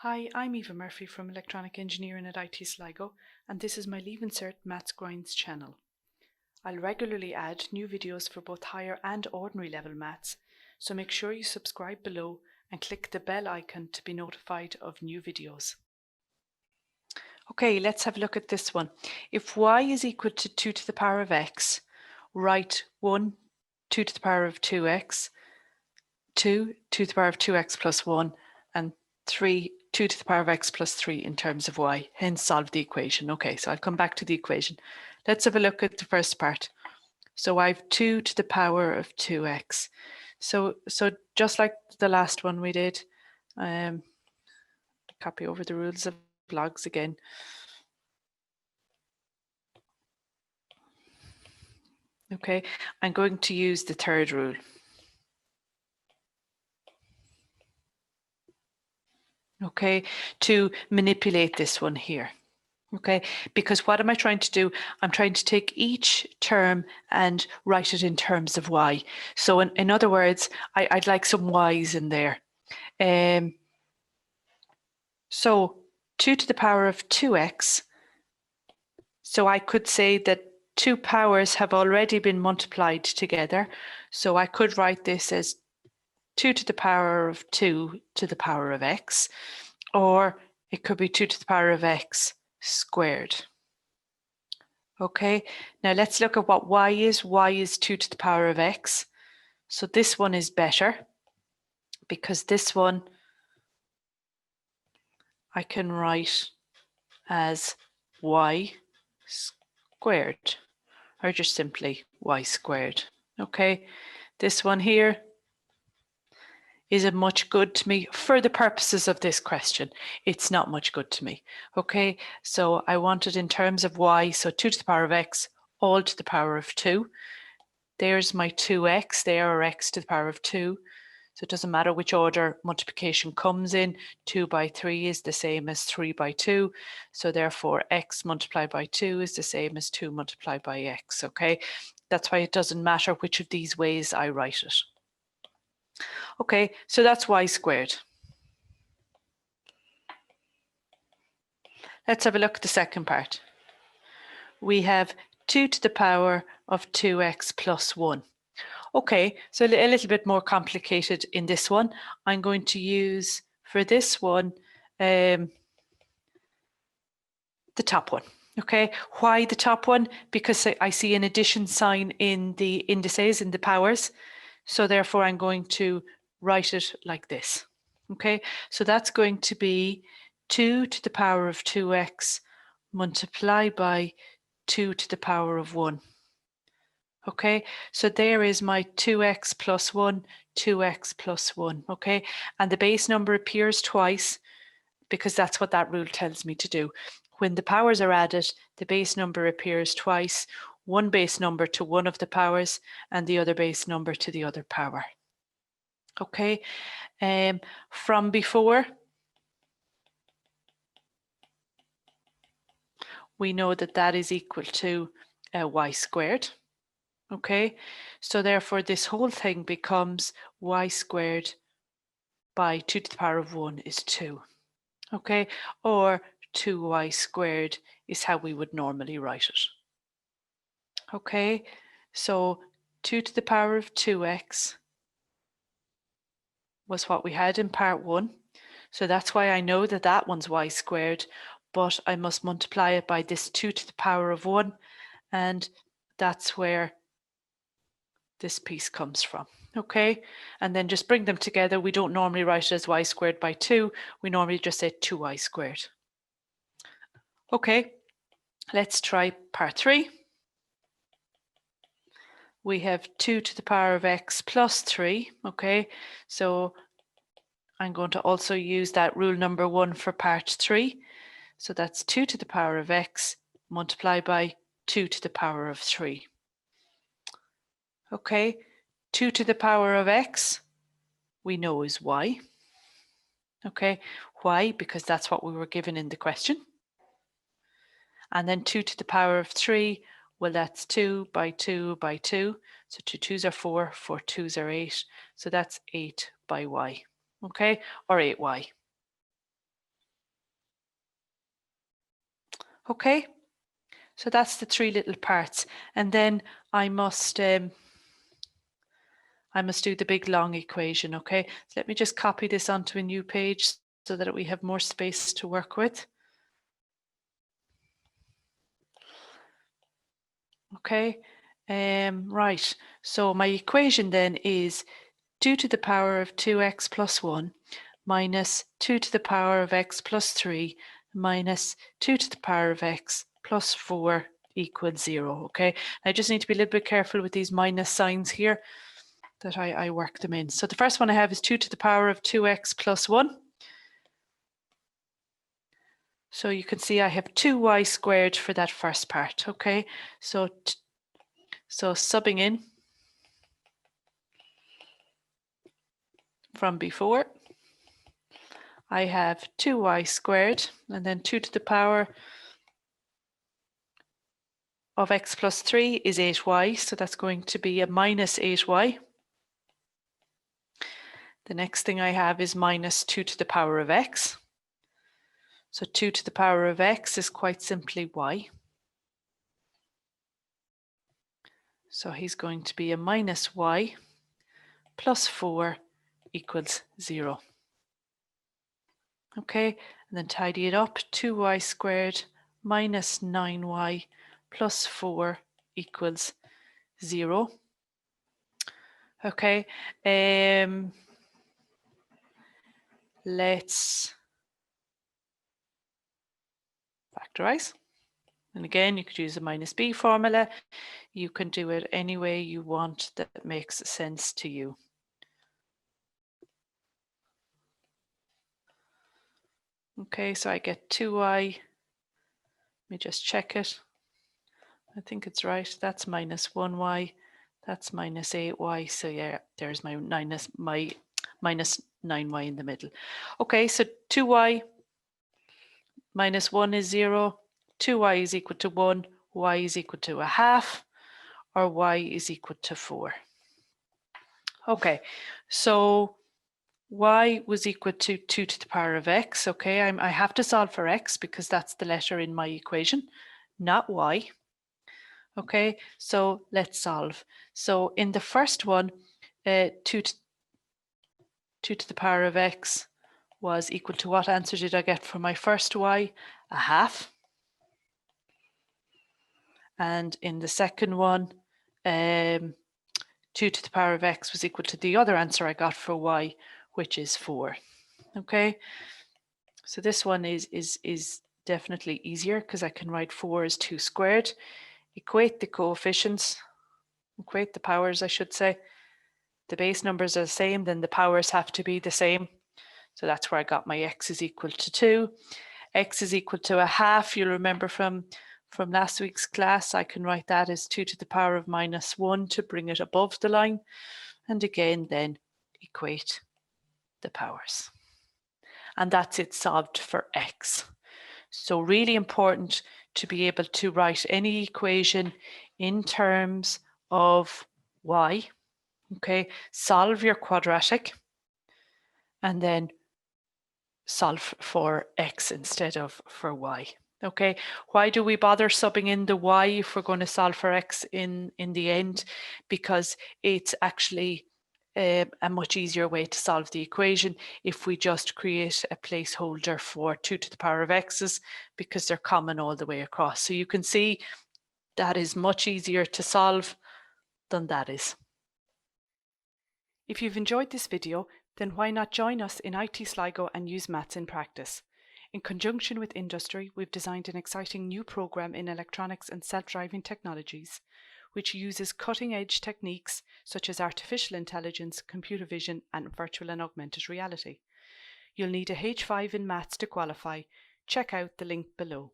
Hi, I'm Eva Murphy from Electronic Engineering at IT Sligo, and this is my Leaving Cert Maths Grinds channel. I'll regularly add new videos for both higher and ordinary level maths, so make sure you subscribe below and click the bell icon to be notified of new videos. Okay, let's have a look at this one. If y is equal to 2 to the power of x, write 1, 2 to the power of 2x, 2, 2 to the power of 2x plus 1, and 3, 2 to the power of x plus 3 in terms of y, hence solve the equation. Okay, so I'll come back to the equation. Let's have a look at the first part. So I have 2 to the power of 2x. So just like the last one we did, copy over the rules of logs again. Okay, I'm going to use the third rule. Okay, to manipulate this one here. Okay, because what am I trying to do? I'm trying to take each term and write it in terms of y. So in other words, I'd like some y's in there. So 2 to the power of 2x. So I could say that two powers have already been multiplied together. So I could write this as 2 to the power of 2 to the power of x, or it could be 2 to the power of x squared. Okay, now let's look at what y is. Y is 2 to the power of x. So this one is better because this one I can write as y squared, or just simply y squared. Okay, this one here isn't much good to me for the purposes of this question. It's not much good to me. Okay, so I want it in terms of y, so 2 to the power of x, all to the power of 2. There's my 2x there, or x to the power of 2. So it doesn't matter which order multiplication comes in. 2 by 3 is the same as 3 by 2. So therefore, x multiplied by 2 is the same as 2 multiplied by x. Okay, that's why it doesn't matter which of these ways I write it. Okay, so that's y squared. Let's have a look at the second part. We have 2 to the power of 2x plus 1. Okay, so a little bit more complicated in this one. I'm going to use, for this one, the top one. Okay, why the top one? Because I see an addition sign in the indices, in the powers. So therefore, I'm going to write it like this. Okay, so that's going to be 2 to the power of 2x multiplied by 2 to the power of 1. Okay, so there is my 2x plus 1, 2x plus 1. Okay, and the base number appears twice because that's what that rule tells me to do. When the powers are added, the base number appears twice, one base number to one of the powers and the other base number to the other power. Okay, from before, we know that that is equal to y squared. Okay, so therefore this whole thing becomes y squared by 2 to the power of 1 is 2. Okay, or 2y squared is how we would normally write it. Okay, so 2 to the power of 2x was what we had in part 1. So that's why I know that that one's y squared, but I must multiply it by this 2 to the power of 1, and that's where this piece comes from. Okay, and then just bring them together. We don't normally write it as y squared by 2. We normally just say 2y squared. Okay, let's try part 3. We have 2 to the power of x plus 3. Okay, so I'm going to also use that rule number 1 for part 3. So that's 2 to the power of x multiplied by 2 to the power of 3. Okay, 2 to the power of x we know is y. Okay, why? Because that's what we were given in the question. And then 2 to the power of 3, well, that's 2 by 2 by 2. So 2 2s are 4, 4 2s are 8. So that's 8 by y. Okay, or 8y. Okay, so that's the three little parts, and then I must do the big long equation. Okay, so let me just copy this onto a new page so that we have more space to work with. Okay, right, so my equation then is 2 to the power of 2x plus 1 minus 2 to the power of x plus 3 minus 2 to the power of x plus 4 equals 0. Okay, I just need to be a little bit careful with these minus signs here that I work them in. So the first one I have is 2 to the power of 2x plus 1. So you can see I have 2y squared for that first part. Okay, so subbing in from before, I have 2y squared and then 2 to the power of x plus 3 is 8y, so that's going to be a minus 8y. The next thing I have is minus 2 to the power of x. So 2 to the power of x is quite simply y. So he's going to be a minus y plus 4 equals 0. Okay, and then tidy it up, 2y squared minus 9y plus 4 equals 0. Okay, let's factorize. And again, you could use the minus b formula. You can do it any way you want that makes sense to you. Okay, so I get 2y. Let me just check it. I think it's right. That's minus 1y. That's minus 8y. So yeah, there's my minus 9y in the middle. Okay, so 2y minus 1 is 0. 2y is equal to 1. Y is equal to a half. Or y is equal to 4. Okay, so y was equal to 2 to the power of x. Okay, I have to solve for x because that's the letter in my equation, not y. Okay, so let's solve. So in the first one, 2 to the power of x was equal to what answer did I get for my first y? A half. And in the second one, 2 to the power of x was equal to the other answer I got for y, which is 4. Okay, so this one is definitely easier because I can write 4 as 2 squared. Equate the coefficients, equate the powers, I should say. The base numbers are the same, then the powers have to be the same. So that's where I got my x is equal to 2. X is equal to a half. You'll remember from last week's class, I can write that as 2 to the power of minus 1 to bring it above the line. And again, then equate the powers. And that's it solved for x. So really important to be able to write any equation in terms of y. Okay, solve your quadratic and then solve for x instead of for y. Okay, why do we bother subbing in the y if we're going to solve for x in the end? Because it's actually a much easier way to solve the equation if we just create a placeholder for 2 to the power of x's because they're common all the way across. So you can see that is much easier to solve than that is. If you've enjoyed this video, then why not join us in IT Sligo and use maths in practice. In conjunction with industry, we've designed an exciting new program in electronics and self-driving technologies, which uses cutting-edge techniques such as artificial intelligence, computer vision, and virtual and augmented reality. You'll need a H5 in maths to qualify. Check out the link below.